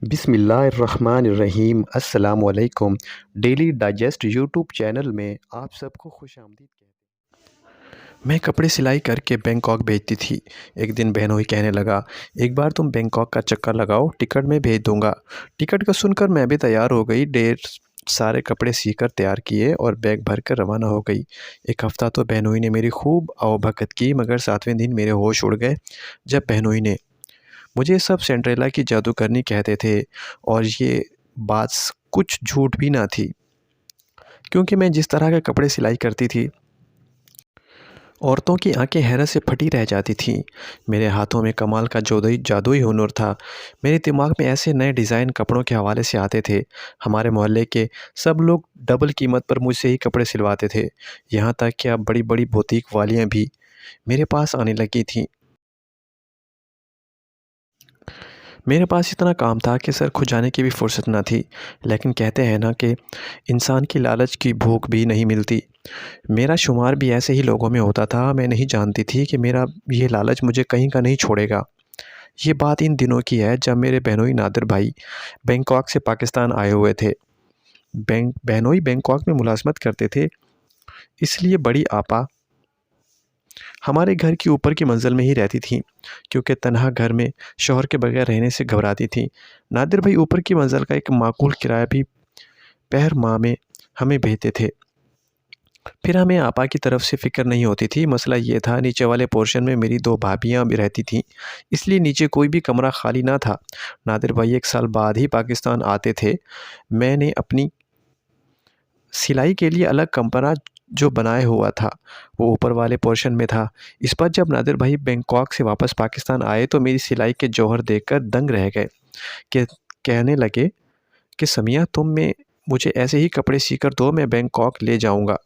बिस्मिल्लाहिर्रहमानिर्रहीम अस्सलाम वालेकुम। डेली डाइजेस्ट यूट्यूब चैनल में आप सबको खुशामदीद कहते हैं। मैं कपड़े सिलाई करके बैंकॉक भेजती थी। एक दिन बहनोई कहने लगा, एक बार तुम बैंकॉक का चक्कर लगाओ, टिकट मैं भेज दूंगा। टिकट का सुनकर मैं भी तैयार हो गई। ढेर सारे कपड़े सीकर तैयार किए और बैग भर कर रवाना हो गई। एक हफ्ता तो बहनोई ने मेरी खूब आवभगत की, मगर 7वें दिन मेरे होश उड़ गए जब बहनोई ने मुझे सब सिंड्रेला की जादूगरनी कहते थे। और ये बात कुछ झूठ भी ना थी, क्योंकि मैं जिस तरह के कपड़े सिलाई करती थी, औरतों की आंखें हैरत से फटी रह जाती थीं। मेरे हाथों में कमाल का जादुई जादुई हुनर था। मेरे दिमाग में ऐसे नए डिज़ाइन कपड़ों के हवाले से आते थे। हमारे मोहल्ले के सब लोग डबल कीमत पर मुझसे ही कपड़े सिलवाते थे। यहाँ तक कि अब बड़ी बड़ी बुटीक वालियाँ भी मेरे पास आने लगी थीं। मेरे पास इतना काम था कि सर खुजाने की भी फुर्सत ना थी। लेकिन कहते हैं ना कि इंसान की लालच की भूख भी नहीं मिलती। मेरा शुमार भी ऐसे ही लोगों में होता था। मैं नहीं जानती थी कि मेरा ये लालच मुझे कहीं का नहीं छोड़ेगा। ये बात इन दिनों की है जब मेरे बहनोई नादिर भाई बैंकॉक से पाकिस्तान आए हुए थे। बहनोई बैंकॉक में मुलाजमत करते थे, इसलिए बड़ी आपा हमारे घर की ऊपर की मंजिल में ही रहती थीं, क्योंकि तनहा घर में शौहर के बगैर रहने से घबराती थीं। नादिर भाई ऊपर की मंजिल का एक माकूल किराया भी पहर माह में हमें भेजते थे। फिर हमें आपा की तरफ से फ़िक्र नहीं होती थी। मसला ये था, नीचे वाले पोर्शन में मेरी 2 भाभियाँ भी रहती थीं, इसलिए नीचे कोई भी कमरा खाली ना था। नादिर भाई 1 साल बाद ही पाकिस्तान आते थे। मैंने अपनी सिलाई के लिए अलग कमरा जो बनाया हुआ था, वो ऊपर वाले पोर्शन में था। इस पर जब नादिर भाई बैंकॉक से वापस पाकिस्तान आए तो मेरी सिलाई के जौहर देखकर दंग रह गए। कि कहने लगे कि समिया, मुझे ऐसे ही कपड़े सीकर दो, मैं बैंकॉक ले जाऊँगा।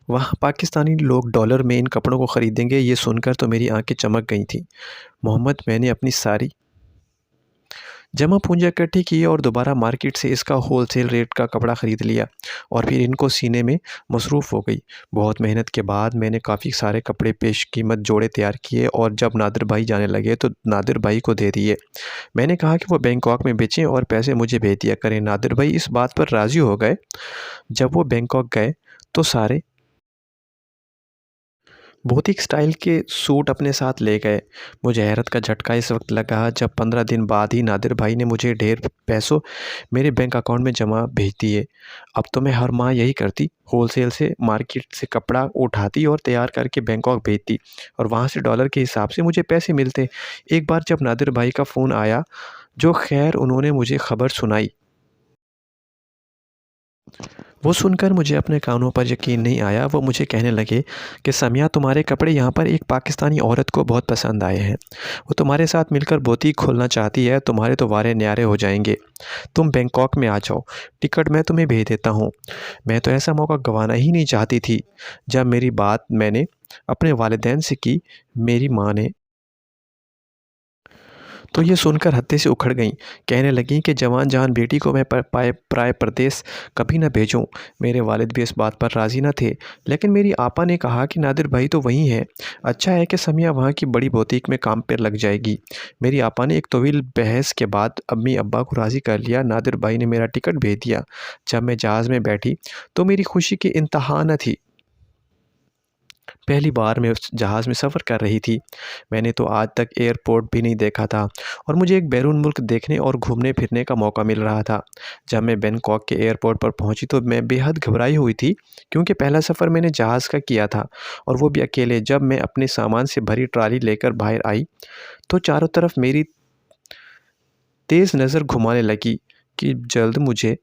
वहाँ पाकिस्तानी लोग डॉलर में इन कपड़ों को ख़रीदेंगे, ये सुनकर तो मेरी आंखें चमक गई थीं। मोहम्मद, मैंने अपनी सारी जमा पूंजी इकट्ठी की और दोबारा मार्केट से इसका होलसेल रेट का कपड़ा ख़रीद लिया और फिर इनको सीने में मसरूफ़ हो गई। बहुत मेहनत के बाद मैंने काफ़ी सारे कपड़े पेश कीमत जोड़े तैयार किए और जब नादिर भाई जाने लगे तो नादिर भाई को दे दिए। मैंने कहा कि वो बैंकॉक में बेचें और पैसे मुझे भेज दिया करें। नादिर भाई इस बात पर राज़ी हो गए। जब वो बैंकॉक गए तो सारे बुटीक स्टाइल के सूट अपने साथ ले गए। मुझे हैरत का झटका इस वक्त लगा जब 15 दिन बाद ही नादिर भाई ने मुझे ढेर पैसों मेरे बैंक अकाउंट में जमा भेज दिए। अब तो मैं हर माह यही करती, होलसेल से मार्केट से कपड़ा उठाती और तैयार करके बैंकॉक भेजती और वहाँ से डॉलर के हिसाब से मुझे पैसे मिलते। एक बार जब नादिर भाई का फ़ोन आया, जो खैर उन्होंने मुझे खबर सुनाई, वो सुनकर मुझे अपने कानों पर यकीन नहीं आया। वो मुझे कहने लगे कि समिया, तुम्हारे कपड़े यहाँ पर एक पाकिस्तानी औरत को बहुत पसंद आए हैं। वो तुम्हारे साथ मिलकर बुटीक खोलना चाहती है। तुम्हारे तो वारे न्यारे हो जाएंगे। तुम बैंकॉक में आ जाओ, टिकट मैं तुम्हें भेज देता हूँ। मैं तो ऐसा मौका गंवाना ही नहीं चाहती थी। जब मेरी बात मैंने अपने वालिदैन से की, मेरी माँ ने तो ये सुनकर हत्थे से उखड़ गईं। कहने लगीं कि जवान जहान बेटी को मैं पराए प्रदेश कभी न भेजूं। मेरे वालिद भी इस बात पर राज़ी न थे, लेकिन मेरी आपा ने कहा कि नादिर भाई तो वहीं हैं। अच्छा है कि समिया वहाँ की बड़ी बुटीक में काम पर लग जाएगी। मेरी आपा ने एक तवील बहस के बाद अम्मी अब्बा को राज़ी कर लिया। नादिर भाई ने मेरा टिकट भेज दिया। जब मैं जहाज़ में बैठी तो मेरी खुशी की इंतहा न थी। पहली बार मैं उस जहाज़ में सफ़र कर रही थी। मैंने तो आज तक एयरपोर्ट भी नहीं देखा था और मुझे एक बैरून मुल्क देखने और घूमने फिरने का मौका मिल रहा था। जब मैं बैंकॉक के एयरपोर्ट पर पहुंची तो मैं बेहद घबराई हुई थी, क्योंकि पहला सफ़र मैंने जहाज़ का किया था और वो भी अकेले। जब मैं अपने सामान से भरी ट्राली लेकर बाहर आई तो चारों तरफ मेरी तेज़ नज़र घुमाने लगी कि जल्द मुझे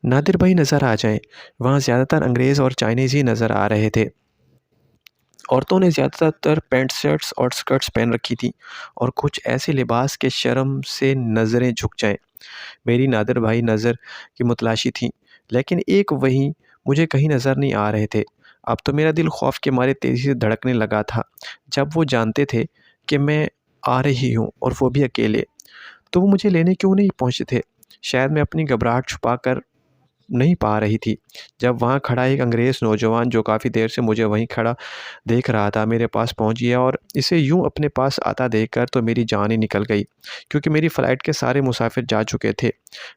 नादिर भाई नज़र आ जाएं। वहाँ ज़्यादातर अंग्रेज़ और चाइनीज़ ही नज़र आ रहे थे। औरतों ने ज़्यादातर पैंट शर्ट्स और स्कर्ट्स पहन रखी थी और कुछ ऐसे लिबास के शर्म से नज़रें झुक जाएं। मेरी नादिर भाई नज़र की मुतलाशी थी, लेकिन एक वही मुझे कहीं नज़र नहीं आ रहे थे। अब तो मेरा दिल खौफ के मारे तेज़ी से धड़कने लगा था। जब वो जानते थे कि मैं आ रही हूँ और वो भी अकेले, तो वो मुझे लेने क्यों नहीं पहुँचे थे? शायद मैं अपनी घबराहट छुपा कर नहीं पा रही थी। जब वहाँ खड़ा एक अंग्रेज़ नौजवान जो काफ़ी देर से मुझे वहीं खड़ा देख रहा था, मेरे पास पहुँच गया और इसे यूँ अपने पास आता देखकर तो मेरी जान ही निकल गई, क्योंकि मेरी फ़्लाइट के सारे मुसाफ़िर जा चुके थे।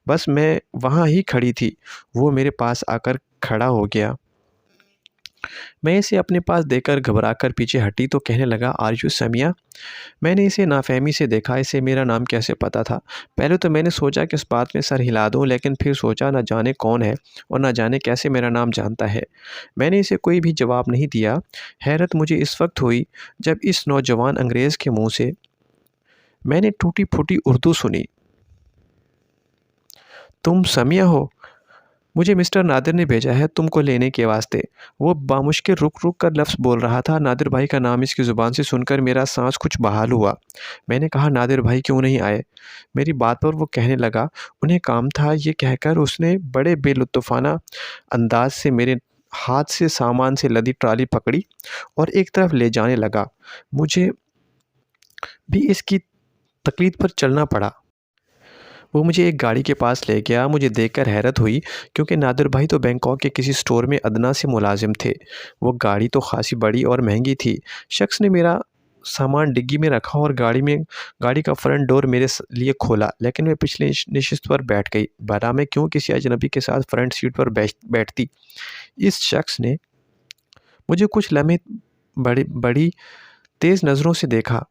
बस मैं वहाँ ही खड़ी थी, वो मेरे पास आकर खड़ा हो गया। मैं इसे अपने पास देखकर घबराकर पीछे हटी तो कहने लगा, आर यू समिया? मैंने इसे नाफहमी से देखा, इसे मेरा नाम कैसे पता था। पहले तो मैंने सोचा कि इस बात में सर हिला दूं, लेकिन फिर सोचा न जाने कौन है और न जाने कैसे मेरा नाम जानता है। मैंने इसे कोई भी जवाब नहीं दिया। हैरत मुझे इस वक्त हुई जब इस नौजवान अंग्रेज़ के मुंह से मैंने टूटी फूटी उर्दू सुनी। तुम समिया हो? मुझे मिस्टर नादिर ने भेजा है तुमको लेने के वास्ते। वो बामुश्किल रुक-रुक कर लफ्ज़ बोल रहा था। नादिर भाई का नाम इसकी ज़ुबान से सुनकर मेरा साँस कुछ बहाल हुआ। मैंने कहा, नादिर भाई क्यों नहीं आए? मेरी बात पर वो कहने लगा, उन्हें काम था। ये कहकर उसने बड़े बेलुत्फ़ाना अंदाज़ से मेरे हाथ से सामान से लदी ट्रॉली पकड़ी और एक तरफ ले जाने लगा। मुझे भी इसकी तक़लीद पर चलना पड़ा। वो मुझे एक गाड़ी के पास ले गया। मुझे देखकर हैरत हुई, क्योंकि नादिर भाई तो बैंकॉक के किसी स्टोर में अदना से मुलाजिम थे। वो गाड़ी तो खासी बड़ी और महंगी थी। शख्स ने मेरा सामान डिग्गी में रखा और गाड़ी का फ्रंट डोर मेरे लिए खोला, लेकिन मैं पिछले नशिस्त पर बैठ गई। भला मैं क्यों किसी अजनबी के साथ फ्रंट सीट पर बैठती। इस शख्स ने मुझे कुछ लम्हे बड़ी बड़ी तेज़ नज़रों से देखा,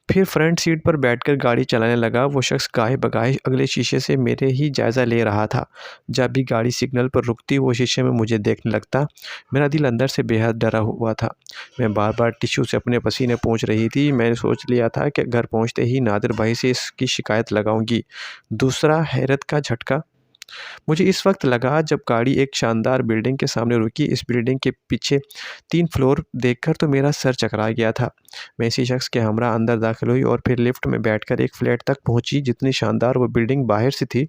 फिर फ्रंट सीट पर बैठकर गाड़ी चलाने लगा। वो शख्स गाहे-बगाहे अगले शीशे से मेरे ही जायज़ा ले रहा था। जब भी गाड़ी सिग्नल पर रुकती, वो शीशे में मुझे देखने लगता। मेरा दिल अंदर से बेहद डरा हुआ था। मैं बार-बार टिश्यू से अपने पसीने पोंछ रही थी। मैंने सोच लिया था कि घर पहुँचते ही नादिर भाई से इसकी शिकायत लगाऊँगी। दूसरा हैरत का झटका मुझे इस वक्त लगा जब गाड़ी एक शानदार बिल्डिंग के सामने रुकी। इस बिल्डिंग के पीछे 3 फ्लोर देखकर तो मेरा सर चकरा गया था। मैं इसी शख्स के हमरा अंदर दाखिल हुई और फिर लिफ्ट में बैठकर एक फ्लैट तक पहुंची। जितनी शानदार वो बिल्डिंग बाहर से थी,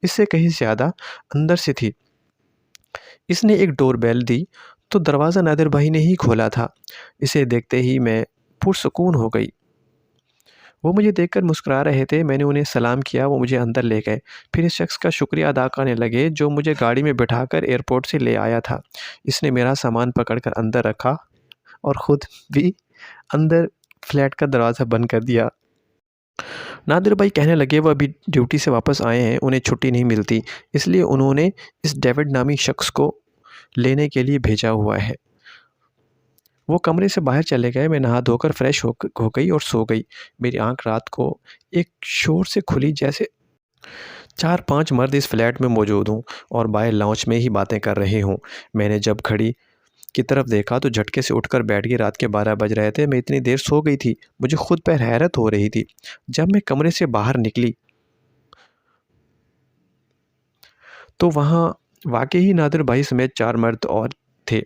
इससे कहीं ज़्यादा अंदर से थी। इसने एक डोर बेल दी तो दरवाज़ा नादिर भाई ने ही खोला था। इसे देखते ही मैं पुरसुकून हो गई। वो मुझे देखकर मुस्कुरा रहे थे। मैंने उन्हें सलाम किया, वो मुझे अंदर ले गए। फिर इस शख्स का शुक्रिया अदा करने लगे जो मुझे गाड़ी में बिठाकर एयरपोर्ट से ले आया था। इसने मेरा सामान पकड़कर अंदर रखा और ख़ुद भी अंदर फ्लैट का दरवाज़ा बंद कर दिया। नादिर भाई कहने लगे, वो अभी ड्यूटी से वापस आए हैं, उन्हें छुट्टी नहीं मिलती, इसलिए उन्होंने इस डेविड नामी शख्स को लेने के लिए भेजा हुआ है। वो कमरे से बाहर चले गए। मैं नहा धोकर फ्रेश हो गई और सो गई। मेरी आँख रात को एक शोर से खुली, जैसे 4-5 मर्द इस फ्लैट में मौजूद हों और बाहर लाउंज में ही बातें कर रहे हों। मैंने जब घड़ी की तरफ देखा तो झटके से उठकर बैठ गई। रात के 12 बज रहे थे। मैं इतनी देर सो गई थी, मुझे खुद पर हैरत हो रही थी। जब मैं कमरे से बाहर निकली तो वहाँ वाक़ई ही नादिर भाई समेत 4 मर्द और थे।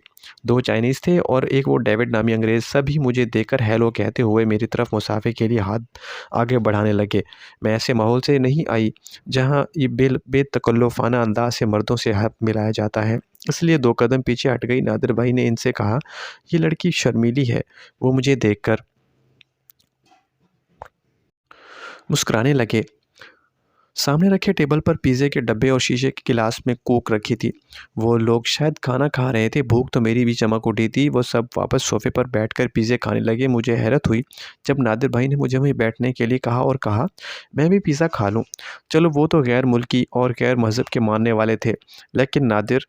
2 चाइनीज़ थे और एक वो डेविड नामी अंग्रेज़। सभी मुझे देखकर हेलो कहते हुए मेरी तरफ मुसाफ़े के लिए हाथ आगे बढ़ाने लगे। मैं ऐसे माहौल से नहीं आई जहाँ ये बेतकल्लुफ़ाना अंदाज़ से मर्दों से हाथ मिलाया जाता है, इसलिए 2 कदम पीछे हट गई। नादिर भाई ने इनसे कहा, ये लड़की शर्मीली है। वो मुझे देखकर मुस्कुराने लगे। सामने रखे टेबल पर पिज़्ज़े के डब्बे और शीशे के गिलास में कोक रखी थी। वो लोग शायद खाना खा रहे थे। भूख तो मेरी भी चमक उठी थी। वो सब वापस सोफ़े पर बैठकर पिज़्ज़े खाने लगे। मुझे हैरत हुई जब नादिर भाई ने मुझे वहीं बैठने के लिए कहा और कहा, मैं भी पिज़्ज़ा खा लूँ। चलो, वो तो गैर मुल्की और गैर मज़हब के मानने वाले थे, लेकिन नादिर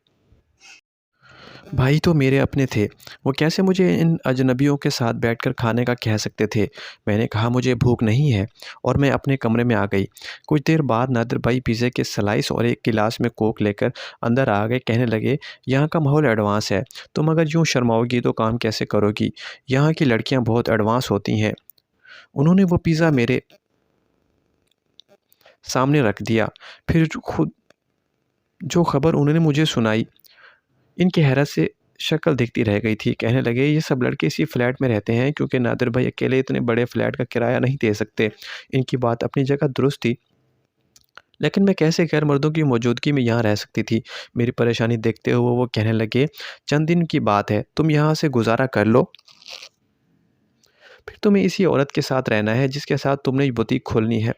भाई तो मेरे अपने थे। वो कैसे मुझे इन अजनबियों के साथ बैठकर खाने का कह सकते थे। मैंने कहा, मुझे भूख नहीं है, और मैं अपने कमरे में आ गई। कुछ देर बाद नादिर भाई पिज़्ज़े के स्लाइस और एक गिलास में कोक लेकर अंदर आ गए। कहने लगे, यहाँ का माहौल एडवांस है, तुम अगर यूँ शर्माओगी तो काम कैसे करोगी। यहाँ की लड़कियाँ बहुत एडवांस होती हैं। उन्होंने वो पिज़्ज़ा मेरे सामने रख दिया। फिर खुद जो ख़बर उन्होंने मुझे सुनाई, इनकी हैरत से शक्ल दिखती रह गई थी। कहने लगे, ये सब लड़के इसी फ्लैट में रहते हैं क्योंकि नादिर भाई अकेले इतने बड़े फ्लैट का किराया नहीं दे सकते। इनकी बात अपनी जगह दुरुस्त थी, लेकिन मैं कैसे गैर मर्दों की मौजूदगी में यहाँ रह सकती थी। मेरी परेशानी देखते हुए वो कहने लगे, चंद दिन की बात है, तुम यहाँ से गुजारा कर लो, फिर तुम्हें इसी औरत के साथ रहना है जिसके साथ तुमने बुटीक खोलनी है,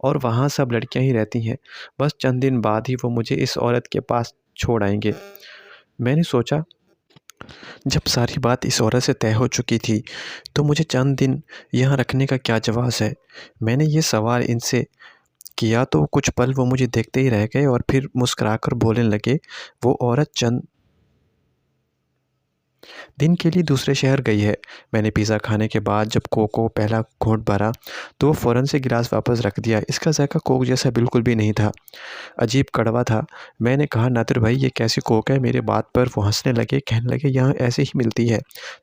और वहाँ सब लड़कियाँ ही रहती हैं। बस चंद दिन बाद ही वो मुझे इस औरत के पास छोड़ आएँगे। मैंने सोचा, जब सारी बात इस औरत से तय हो चुकी थी, तो मुझे चंद दिन यहाँ रखने का क्या जवाब है। मैंने ये सवाल इनसे किया तो कुछ पल वो मुझे देखते ही रह गए और फिर मुस्कुराकर बोलने लगे, वो औरत चंद दिन के लिए दूसरे शहर गई है। मैंने पिज़्ज़ा खाने के बाद जब कोक को पहला घूंट भरा तो वो फ़ौरन से गिलास वापस रख दिया। इसका जायका कोक जैसा बिल्कुल भी नहीं था, अजीब कड़वा था। मैंने कहा, नादिर भाई ये कैसी कोक है? मेरे बात पर वो हंसने लगे, कहने लगे, यहाँ ऐसे ही मिलती है,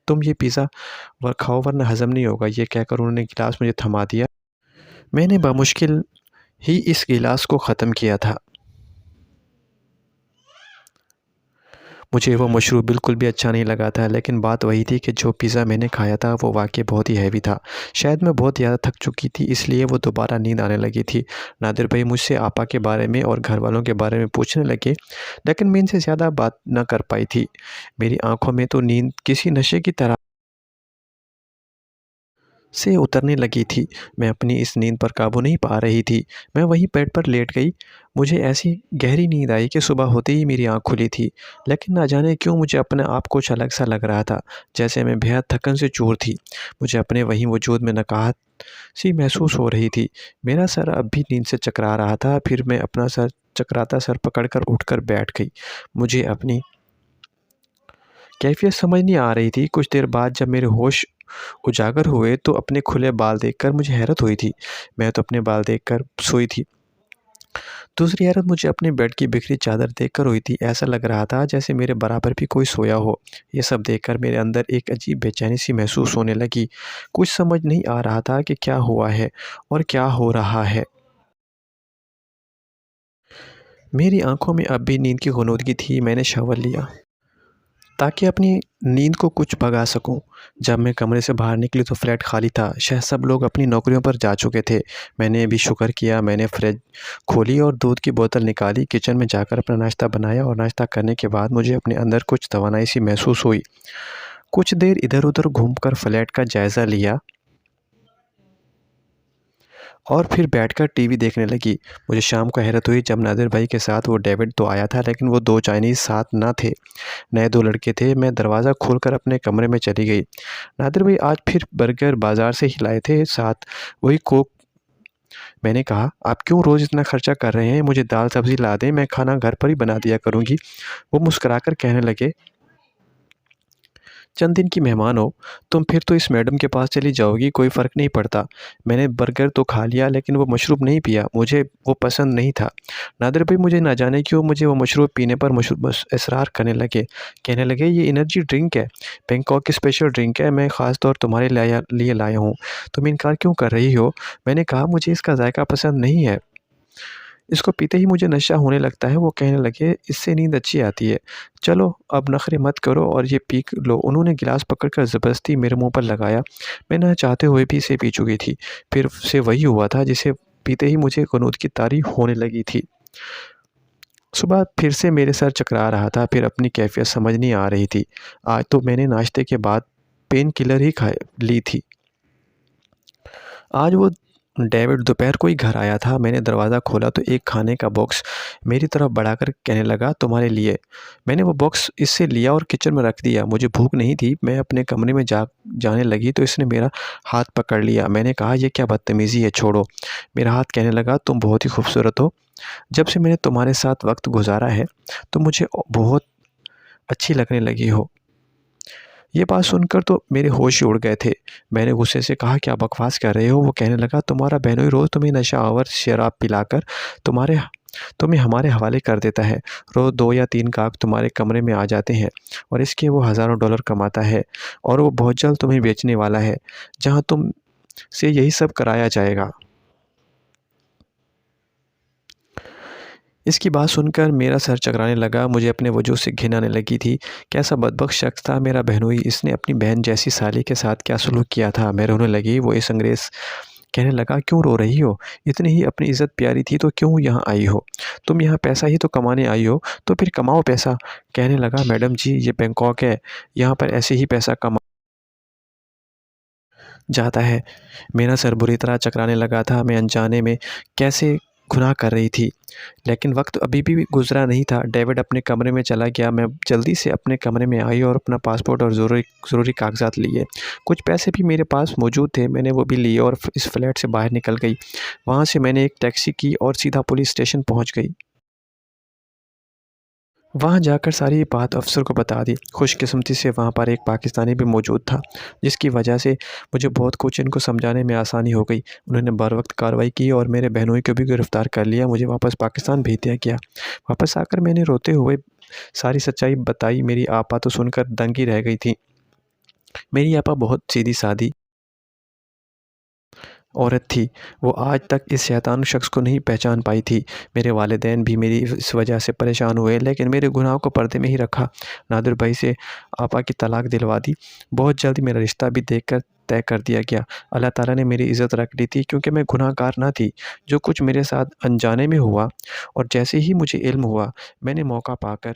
तुम ये पिज़्ज़ा खाओ वरना हज़म नहीं होगा। ये कहकर उन्होंने गिलास मुझे थमा दिया। मैंने बमुश्किल ही इस गिलास को ख़त्म किया था। मुझे वो मशरूब बिल्कुल भी अच्छा नहीं लगा था, लेकिन बात वही थी कि जो पिज़्ज़ा मैंने खाया था वो वाक़ई बहुत ही हैवी था। शायद मैं बहुत ज़्यादा थक चुकी थी, इसलिए वो दोबारा नींद आने लगी थी। नादिर भाई मुझसे आपा के बारे में और घरवालों के बारे में पूछने लगे, लेकिन मैं इनसे ज़्यादा बात ना कर पाई थी। मेरी आँखों में तो नींद किसी नशे की तरह से उतरने लगी थी। मैं अपनी इस नींद पर काबू नहीं पा रही थी। मैं वहीं बेड पर लेट गई। मुझे ऐसी गहरी नींद आई कि सुबह होते ही मेरी आँख खुली थी, लेकिन ना जाने क्यों मुझे अपने आप कुछ अलग सा लग रहा था, जैसे मैं बेहद थकन से चूर थी। मुझे अपने वहीं वजूद में नकाहत सी महसूस हो रही थी। मेरा सर अब भी नींद से चकरा रहा था। फिर मैं अपना चकराता सर पकड़कर उठकर बैठ गई। मुझे अपनी कैफ़ियत समझ नहीं आ रही थी। कुछ देर बाद जब मेरे होश उजागर हुए तो अपने खुले बाल देखकर मुझे हैरत हुई थी। मैं तो अपने बाल देखकर सोई थी। दूसरी हैरत मुझे अपने बेड की बिखरी चादर देखकर हुई थी। ऐसा लग रहा था जैसे मेरे बराबर भी कोई सोया हो। ये सब देखकर मेरे अंदर एक अजीब बेचैनी सी महसूस होने लगी। कुछ समझ नहीं आ रहा था कि क्या हुआ है और क्या हो रहा है। मेरी आँखों में अब भी नींद की ग़ुनूदगी थी। मैंने शावर लिया ताकि अपनी नींद को कुछ भगा सकूं। जब मैं कमरे से बाहर निकली तो फ्लैट खाली था। शायद सब लोग अपनी नौकरियों पर जा चुके थे। मैंने भी शुक्र किया। मैंने फ्रिज खोली और दूध की बोतल निकाली। किचन में जाकर अपना नाश्ता बनाया और नाश्ता करने के बाद मुझे अपने अंदर कुछ तवानाई सी महसूस हुई। कुछ देर इधर-उधर घूमकर फ्लैट का जायज़ा लिया और फिर बैठकर टीवी देखने लगी। मुझे शाम को हैरत हुई जब नादिर भाई के साथ वो डेविड तो आया था, लेकिन वो 2 चाइनीज़ साथ ना थे। नए 2 लड़के थे। मैं दरवाज़ा खोलकर अपने कमरे में चली गई। नादिर भाई आज फिर बर्गर बाज़ार से ही लाए थे, साथ वही कोक। मैंने कहा, आप क्यों रोज़ इतना खर्चा कर रहे हैं? मुझे दाल सब्ज़ी ला दें, मैं खाना घर पर ही बना दिया करूँगी। वो मुस्कुराकर कहने लगे, चंद दिन की मेहमान हो तुम, फिर तो इस मैडम के पास चली जाओगी, कोई फ़र्क नहीं पड़ता। मैंने बर्गर तो खा लिया, लेकिन वो मशरूब नहीं पिया। मुझे वो पसंद नहीं था। नादिर भाई मुझे ना जाने क्यों मुझे वो मशरूब पीने पर बस इसरार करने लगे। कहने लगे, ये एनर्जी ड्रिंक है, बैंकॉक की स्पेशल ड्रिंक है, मैं ख़ास तौर तुम्हारे लिए लाया हूँ। तुम इनकार क्यों कर रही हो? मैंने कहा, मुझे इसका जायका पसंद नहीं है। इसको पीते ही मुझे नशा होने लगता है। वो कहने लगे, इससे नींद अच्छी आती है। चलो अब नखरे मत करो और ये पी लो। उन्होंने गिलास पकड़कर ज़बरदस्ती मेरे मुँह पर लगाया। मैं ना चाहते हुए भी इसे पी चुकी थी। फिर से वही हुआ था जिसे पीते ही मुझे कुनूद की तारी होने लगी थी। सुबह फिर से मेरे सर चकरा रहा था। फिर अपनी कैफ़ियत समझ नहीं आ रही थी। आज तो मैंने नाश्ते के बाद पेन किलर ही खा ली थी। आज वो डेविड दोपहर को ही घर आया था। मैंने दरवाज़ा खोला तो एक खाने का बॉक्स मेरी तरफ बढ़ाकर कहने लगा, तुम्हारे लिए। मैंने वो बॉक्स इससे लिया और किचन में रख दिया। मुझे भूख नहीं थी। मैं अपने कमरे में जाने लगी तो इसने मेरा हाथ पकड़ लिया। मैंने कहा, ये क्या बदतमीज़ी है, छोड़ो। मेरा हाथ कहने लगा, तुम बहुत ही खूबसूरत हो। जब से मैंने तुम्हारे साथ वक्त गुजारा है तुम मुझे बहुत अच्छी लगने लगी हो। ये बात सुनकर तो मेरे होश ही उड़ गए थे। मैंने गुस्से से कहा, क्या बकवास कर रहे हो? वो कहने लगा, तुम्हारा बहनोई रोज़ तुम्हें नशा आवर शराब पिलाकर तुम्हें हमारे हवाले कर देता है। रोज़ 2 या 3 गाहक तुम्हारे कमरे में आ जाते हैं और इसके वो हज़ारों डॉलर कमाता है और वो बहुत जल्द तुम्हें बेचने वाला है, जहाँ तुम से यही सब कराया जाएगा। इसकी बात सुनकर मेरा सर चकराने लगा। मुझे अपने वजूद से घिन आने लगी थी। कैसा बदबख्त शख्स था मेरा बहनोई। इसने अपनी बहन जैसी साली के साथ क्या सलूक किया था। मैं रोने लगी। वो इस अंग्रेज़ कहने लगा, क्यों रो रही हो? इतनी ही अपनी इज़्ज़त प्यारी थी तो क्यों यहाँ आई हो? तुम यहाँ पैसा ही तो कमाने आई हो, तो फिर कमाओ पैसा। कहने लगा, मैडम जी ये बैंकॉक है, यहाँ पर ऐसे ही पैसा कमा जाता है। मेरा सर बुरी तरह चकराने लगा था, मैं अनजाने में कैसे गुनाह कर रही थी। लेकिन वक़्त अभी भी गुज़रा नहीं था। डेविड अपने कमरे में चला गया। मैं जल्दी से अपने कमरे में आई और अपना पासपोर्ट और ज़रूरी ज़रूरी कागज़ात लिए। कुछ पैसे भी मेरे पास मौजूद थे, मैंने वो भी लिए और इस फ्लैट से बाहर निकल गई। वहाँ से मैंने एक टैक्सी की और सीधा पुलिस स्टेशन पहुँच गई। वहाँ जाकर सारी बात अफ़सर को बता दी। खुशकिस्मती से वहाँ पर एक पाकिस्तानी भी मौजूद था, जिसकी वजह से मुझे बहुत कुछ इनको समझाने में आसानी हो गई। उन्होंने बर वक़्त कार्रवाई की और मेरे बहनोई को भी गिरफ़्तार कर लिया। मुझे वापस पाकिस्तान भेज दिया गया। वापस आकर मैंने रोते हुए सारी सच्चाई बताई। मेरी आपा तो सुनकर दंग ही रह गई थी। मेरी आपा बहुत सीधी-सादी औरत थी। वो आज तक इस शैतान शख़्स को नहीं पहचान पाई थी। मेरे वालिदैन भी मेरी इस वजह से परेशान हुए, लेकिन मेरे गुनाहों को पर्दे में ही रखा। नादिर भाई से आपा की तलाक दिलवा दी। बहुत जल्द मेरा रिश्ता भी देखकर तय कर दिया गया। अल्लाह ताला ने मेरी इज़्ज़त रख ली थी, क्योंकि मैं गुनहगार ना थी। जो कुछ मेरे साथ अनजाने में हुआ और जैसे ही मुझे इल्म हुआ, मैंने मौका पाकर